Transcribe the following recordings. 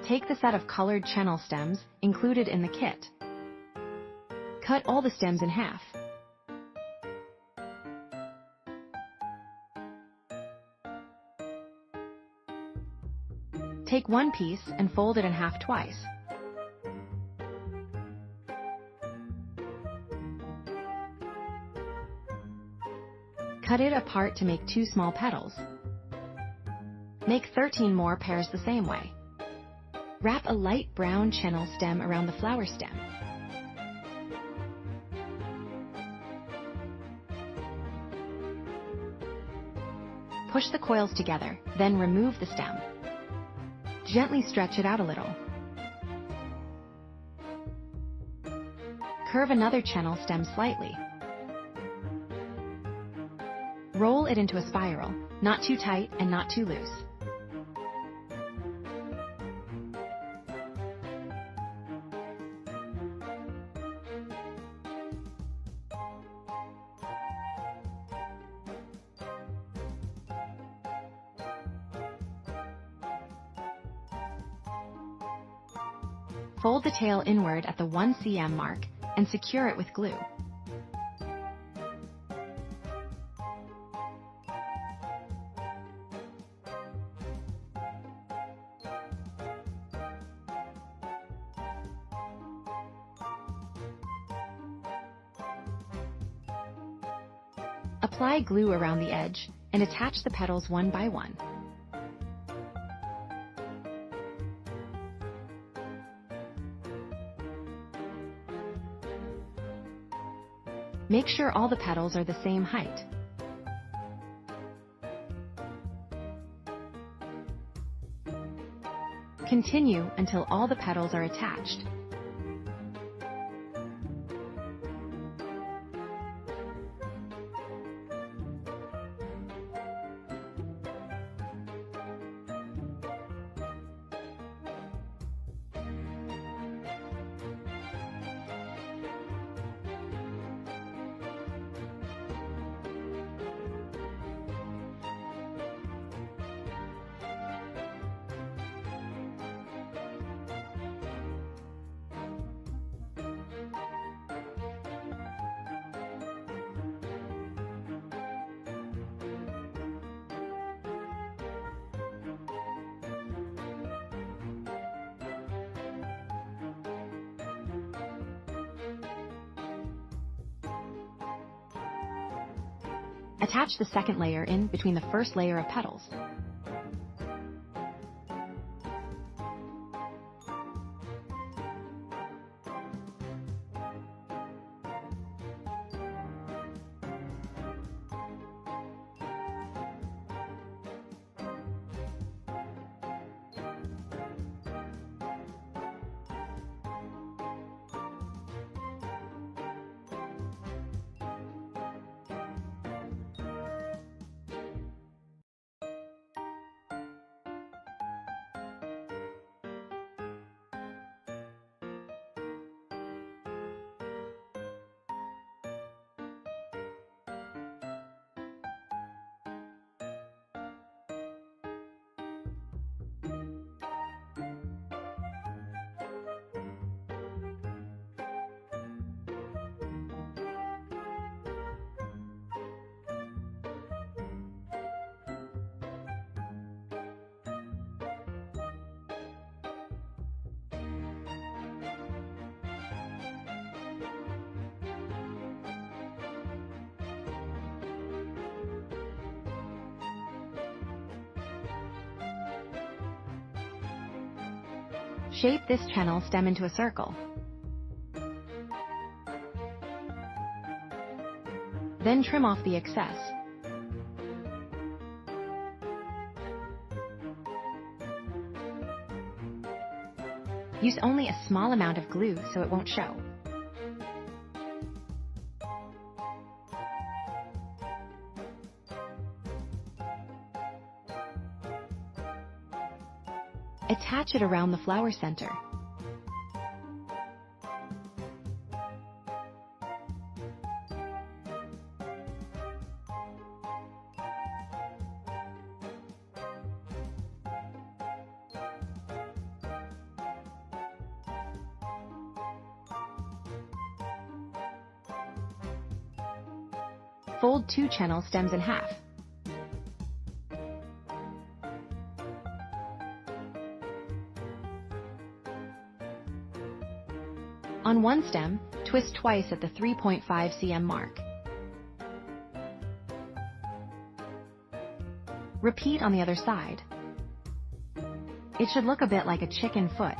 Take the set of colored channel stems included in the kit. Cut all the stems in half. Take one piece and fold it in half twice. Cut it apart to make 2 small petals. Make 13 more pairs the same way. Wrap a light brown channel stem around the flower stem. Push the coils together, then remove the stem. Gently stretch it out a little. Curve another channel stem slightly. Roll it into a spiral, not too tight and not too loose. Fold the tail inward at the 1 cm mark and secure it with glue. Apply glue around the edge and attach the petals one by one. Make sure all the petals are the same height. Continue until all the petals are attached. Attach the second layer in between the first layer of petals. Shape this channel stem into a circle. Then trim off the excess. Use only a small amount of glue so it won't show. Attach it around the flower center. Fold 2 channel stems in half. On one stem, twist twice at the 3.5 cm mark. Repeat on the other side. It should look a bit like a chicken foot.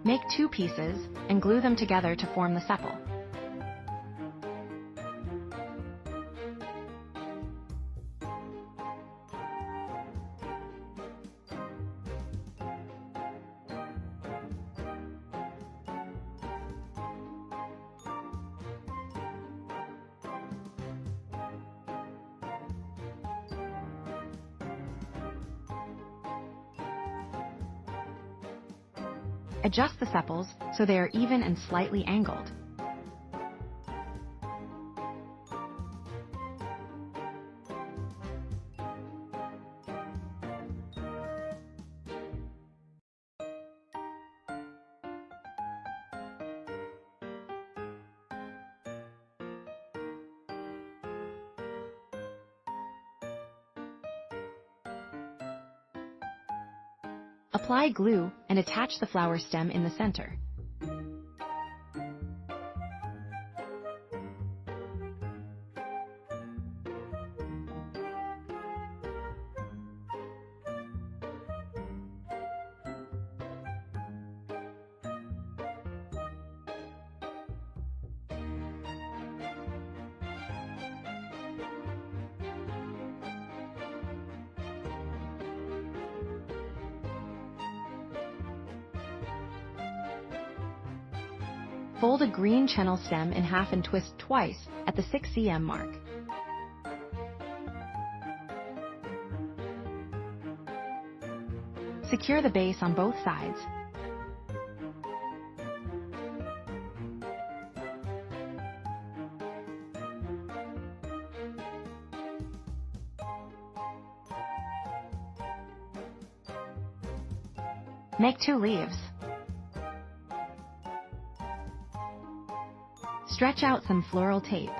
Make 2 pieces and glue them together to form the sepal. Adjust the sepals so they are even and slightly angled. Apply glue and attach the flower stem in the center. Fold a green channel stem in half and twist twice at the 6 cm mark. Secure the base on both sides. Make 2 leaves. Stretch out some floral tape.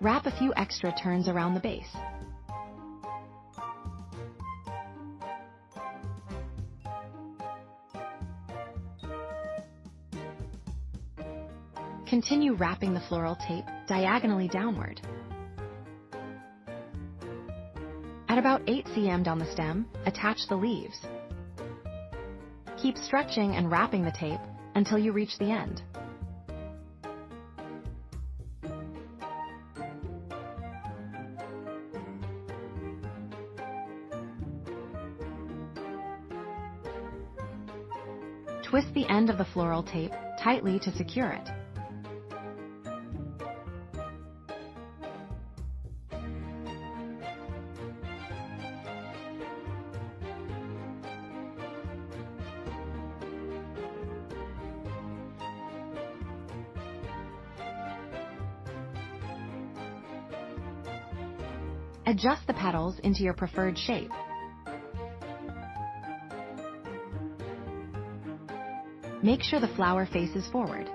Wrap a few extra turns around the base. Continue wrapping the floral tape diagonally downward. At about 8 cm down the stem, attach the leaves. Keep stretching and wrapping the tape until you reach the end. Twist the end of the floral tape tightly to secure it. Adjust the petals into your preferred shape. Make sure the flower faces forward.